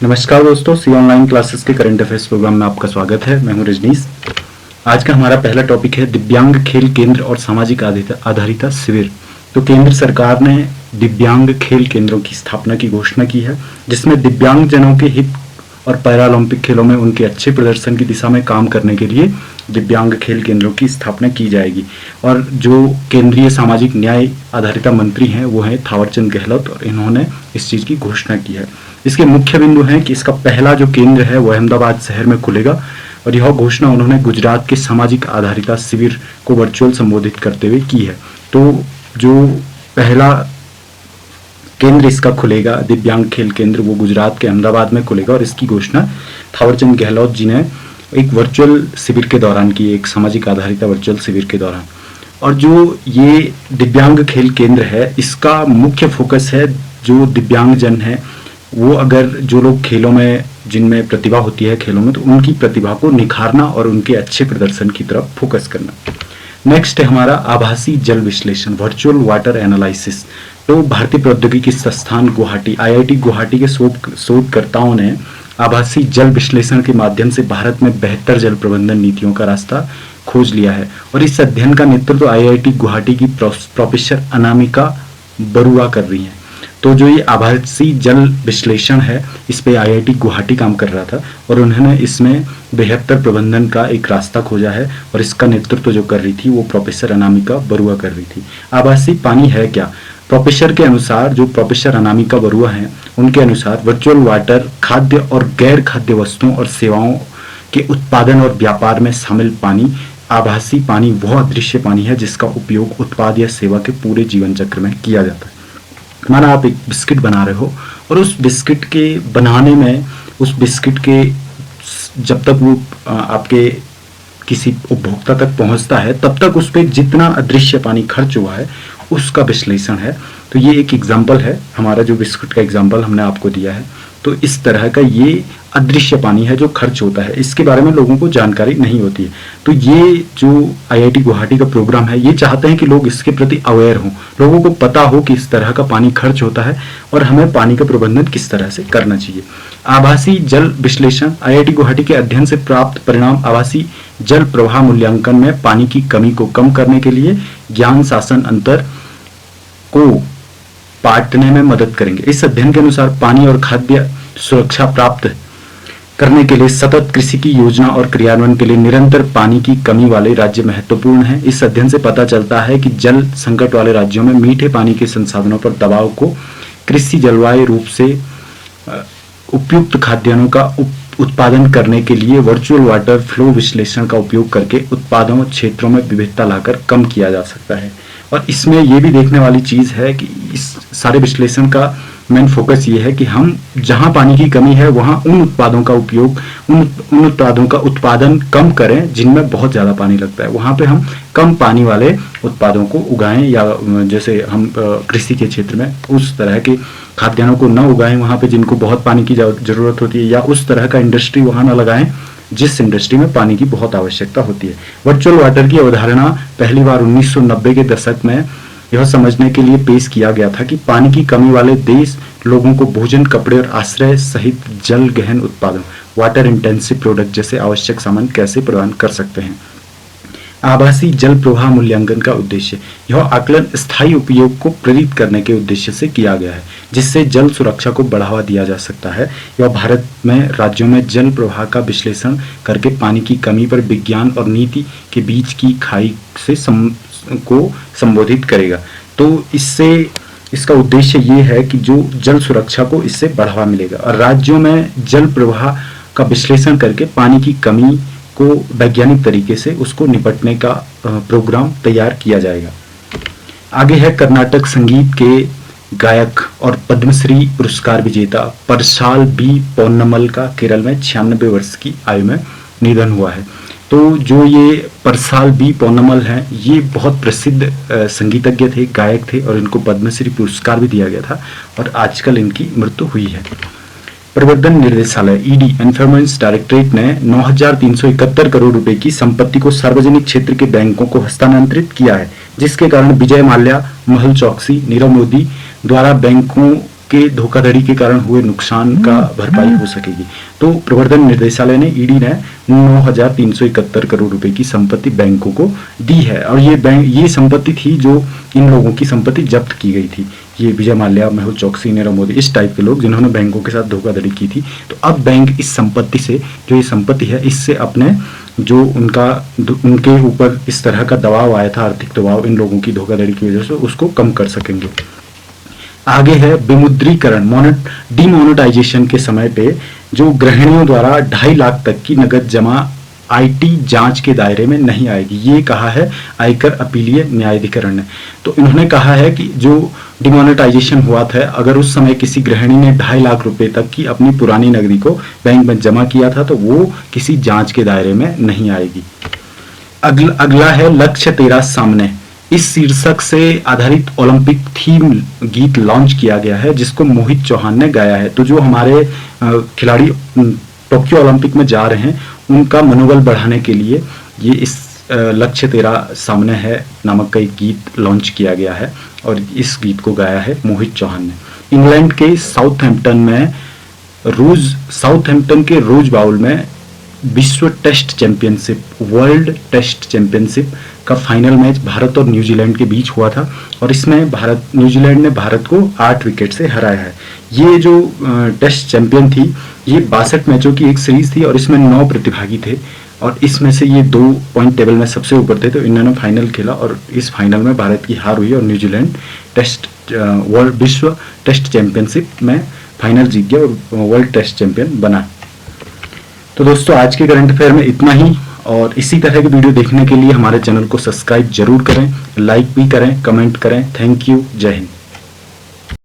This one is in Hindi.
नमस्कार दोस्तों, सी ऑनलाइन क्लासेस के करंट अफेयर्स प्रोग्राम में आपका स्वागत है। मैं हूं रजनीश। आज का हमारा पहला टॉपिक है दिव्यांग खेल केंद्र और सामाजिक आधारिता शिविर। तो केंद्र सरकार ने दिव्यांग खेल केंद्रों की स्थापना की घोषणा की है, जिसमें दिव्यांग जनों के हित और पैरालंपिक खेलों में उनके अच्छे प्रदर्शन की दिशा में काम करने के लिए दिव्यांग खेल केंद्रों की स्थापना की जाएगी। और जो केंद्रीय सामाजिक न्याय आधारिता मंत्री हैं वो हैं थावरचंद गहलोत, और इन्होंने इस चीज की घोषणा की है। इसके मुख्य बिंदु हैं कि इसका पहला जो केंद्र है वो अहमदाबाद शहर में खुलेगा, और यह घोषणा उन्होंने गुजरात के सामाजिक आधारिता शिविर को वर्चुअल संबोधित करते हुए की है। तो जो पहला केंद्र इसका खुलेगा, दिव्यांग खेल केंद्र, वो गुजरात के अहमदाबाद में खुलेगा, और इसकी घोषणा थावरचंद गहलोत जी ने एक वर्चुअल शिविर के दौरान की, एक सामाजिक आधारिता वर्चुअल शिविर के दौरान। और जो ये दिव्यांग खेल केंद्र है, इसका मुख्य फोकस है जो दिव्यांग जन है वो, अगर जो लोग खेलों में, जिनमें प्रतिभा होती है खेलों में, तो उनकी प्रतिभा को निखारना और उनके अच्छे प्रदर्शन की तरफ फोकस करना। नेक्स्ट है हमारा आभासी जल विश्लेषण, वर्चुअल वाटर एनालिसिस। तो भारतीय प्रौद्योगिकी संस्थान गुवाहाटी, आईआईटी गुवाहाटी के शोधकर्ताओं ने आभासी जल विश्लेषण के माध्यम से भारत में बेहतर जल प्रबंधन नीतियों का रास्ता खोज लिया है। और इस अध्ययन का नेतृत्व आईआईटी गुवाहाटी की प्रोफेसर अनामिका बरुआ कर रही हैं। तो जो ये आभासी जल विश्लेषण है, इस पे आईआईटी गुवाहाटी काम कर रहा था, और उन्होंने इसमें बेहतर प्रबंधन का एक रास्ता खोजा है, और इसका नेतृत्व जो कर रही थी वो प्रोफेसर अनामिका बरुआ कर रही थी। आभासी पानी है क्या? प्रोफेसर के अनुसार, जो प्रोफेसर अनामिका बरुआ हैं, उनके अनुसार वर्चुअल वाटर खाद्य और गैर खाद्य वस्तुओं और सेवाओं के उत्पादन और व्यापार में शामिल पानी, आभासी पानी वह अदृश्य पानी है जिसका उपयोग उत्पाद या सेवा के पूरे जीवन चक्र में किया जाता है। माना आप एक बिस्किट बना रहे हो, और उस बिस्किट के बनाने में, उस बिस्किट के जब तक वो आपके किसी उपभोक्ता तक पहुंचता है, तब तक उस पर जितना अदृश्य पानी खर्च हुआ है उसका विश्लेषण है। तो ये एक एग्जाम्पल है, हमारा जो बिस्कुट का एग्जाम्पल हमने आपको दिया है। तो इस तरह का ये अदृश्य पानी है जो खर्च होता है, इसके बारे में लोगों को जानकारी नहीं होती है। तो ये जो आईआईटी गुवाहाटी का प्रोग्राम है, ये चाहते हैं कि लोग इसके प्रति अवेयर हों, लोगों को पता हो कि इस तरह का पानी खर्च होता है और हमें पानी का प्रबंधन किस तरह से करना चाहिए। आभासी जल विश्लेषण, आईआईटी गुवाहाटी के अध्ययन से प्राप्त परिणाम आभासी जल प्रवाह मूल्यांकन में पानी की कमी को कम करने के लिए ज्ञान शासन अंतर को पाटने में मदद करेंगे। इस अध्ययन के अनुसार पानी और खाद्य सुरक्षा प्राप्त करने के लिए सतत कृषि की योजना और क्रियान्वयन के लिए निरंतर पानी की कमी वाले राज्य महत्वपूर्ण हैं। इस अध्ययन से पता चलता है कि जल संकट वाले राज्यों में मीठे पानी के संसाधनों पर दबाव को कृषि जलवायु रूप से उपयुक्त खाद्यान्नों का उत्पादन करने के लिए वर्चुअल वाटर फ्लो विश्लेषण का उपयोग करके उत्पादों क्षेत्रों में विविधता लाकर कम किया जा सकता है। और इसमें यह भी देखने वाली चीज है कि इस सारे विश्लेषण का मेन फोकस ये है कि हम जहां पानी की कमी है वहां उन उत्पादों का उपयोग, उन उत्पादों का उत्पादन कम करें जिनमें बहुत ज्यादा पानी लगता है। वहां पे हम कम पानी वाले उत्पादों को उगाएं, या जैसे हम कृषि के क्षेत्र में उस तरह के खाद्यान्नों को न उगाएं वहां पे जिनको बहुत पानी की जरूरत होती है, या उस तरह का इंडस्ट्री वहां न लगाएं जिस इंडस्ट्री में पानी की बहुत आवश्यकता होती है। वर्चुअल वाटर की अवधारणा पहली बार 1990 के दशक में यह समझने के लिए पेश किया गया था कि पानी की कमी वाले देश लोगों को भोजन, कपड़े और आश्रय सहित जल गहन उत्पादन, वाटर इंटेंसिव प्रोडक्ट जैसे आवश्यक सामान कैसे प्रदान कर सकते हैं। आभासी जल प्रवाह मूल्यांकन का उद्देश्य, यह आकलन स्थायी उपयोग को प्रेरित करने के उद्देश्य से किया गया है, जिससे जल सुरक्षा को बढ़ावा दिया जा सकता है। यह भारत में राज्यों में जल प्रवाह का विश्लेषण करके पानी की कमी पर विज्ञान और नीति के बीच की खाई से को संबोधित करेगा। तो इससे इसका उद्देश्य ये है कि जो जल सुरक्षा को इससे बढ़ावा मिलेगा, और राज्यों में जल प्रवाह का विश्लेषण करके पानी की कमी को वैज्ञानिक तरीके से उसको निपटने का प्रोग्राम तैयार किया जाएगा। आगे है कर्नाटक संगीत के गायक और पद्मश्री पुरस्कार विजेता परसाल बी पौन्नमल का केरल में 96 वर्ष की आयु में निधन हुआ है। तो जो ये परसाल बी पौन्नमल हैं, ये बहुत प्रसिद्ध संगीतज्ञ थे, गायक थे, और इनको पद्मश्री पुरस्कार भी दिया गया था, और आजकल इनकी मृत्यु हुई है। प्रवर्तन निर्देशालय ईडी एनफोर्समेंट डायरेक्टरेट ने 9,371 करोड़ रुपए की संपत्ति को सार्वजनिक क्षेत्र के बैंकों को हस्तांतरित किया है, जिसके कारण विजय माल्या, मेहुल चोकसी, नीरव मोदी द्वारा बैंकों के धोखाधड़ी के कारण हुए नुकसान का भरपाई हो सकेगी। तो प्रवर्तन निदेशालय ने ईडी ने 9,371 करोड़ रुपए की संपत्ति बैंकों को दी है, और ये संपत्ति थी जो इन लोगों की संपत्ति जब्त की गई थी। ये विजय माल्या, मेहुल चौकसी, नीरव मोदी, इस टाइप के लोग जिन्होंने बैंकों के साथ धोखाधड़ी की थी। तो अब बैंक इस संपत्ति से, जो ये संपत्ति है, इससे अपने जो उनके ऊपर इस तरह का दबाव आया था, आर्थिक दबाव इन लोगों की धोखाधड़ी की वजह से, उसको कम कर सकेंगे। आगे है विमुद्रीकरण, डिमोनेटाइजेशन के समय पे जो गृहिणियों द्वारा 2.5 लाख तक की नगद जमा आईटी जांच के दायरे में नहीं आएगी। ये कहा है आयकर अपीलीय न्यायाधिकरण ने। तो इन्होंने कहा है कि जो डिमोनेटाइजेशन हुआ था, अगर उस समय किसी गृहिणी ने 2.5 लाख रुपए तक की अपनी पुरानी नकदी को बैंक में जमा किया था, तो वो किसी जांच के दायरे में नहीं आएगी। अगला है लक्ष्य तेरा सामने। इस शीर्षक से आधारित ओलंपिक थीम गीत लॉन्च किया गया है, जिसको मोहित चौहान ने गाया है। तो जो हमारे खिलाड़ी टोक्यो ओलंपिक में जा रहे हैं, उनका मनोबल बढ़ाने के लिए ये इस लक्ष्य तेरा सामने है नामक का एक गीत लॉन्च किया गया है, और इस गीत को गाया है मोहित चौहान ने। इंग्लैंड के साउथहैम्पटन के रोज बाउल में विश्व test championship, world test championship का फाइनल मैच भारत और न्यूजीलैंड के बीच हुआ था, और इसमें न्यूजीलैंड ने भारत को 8 विकेट से हराया है। ये जो टेस्ट चैंपियन थी, ये 62 मैचों की एक सीरीज थी, और इसमें 9 प्रतिभागी थे, और इसमें से ये 2 पॉइंट टेबल में सबसे ऊपर थे। तो इन्होंने फाइनल खेला, और इस फाइनल में भारत की हार हुई, और न्यूजीलैंड विश्व टेस्ट चैंपियनशिप में फाइनल जीत गया और वर्ल्ड टेस्ट चैंपियन बना। तो दोस्तों, आज के करंट अफेयर में इतना ही, और इसी तरह की वीडियो देखने के लिए हमारे चैनल को सब्सक्राइब जरूर करें, लाइक भी करें, कमेंट करें। थैंक यू, जय हिंद।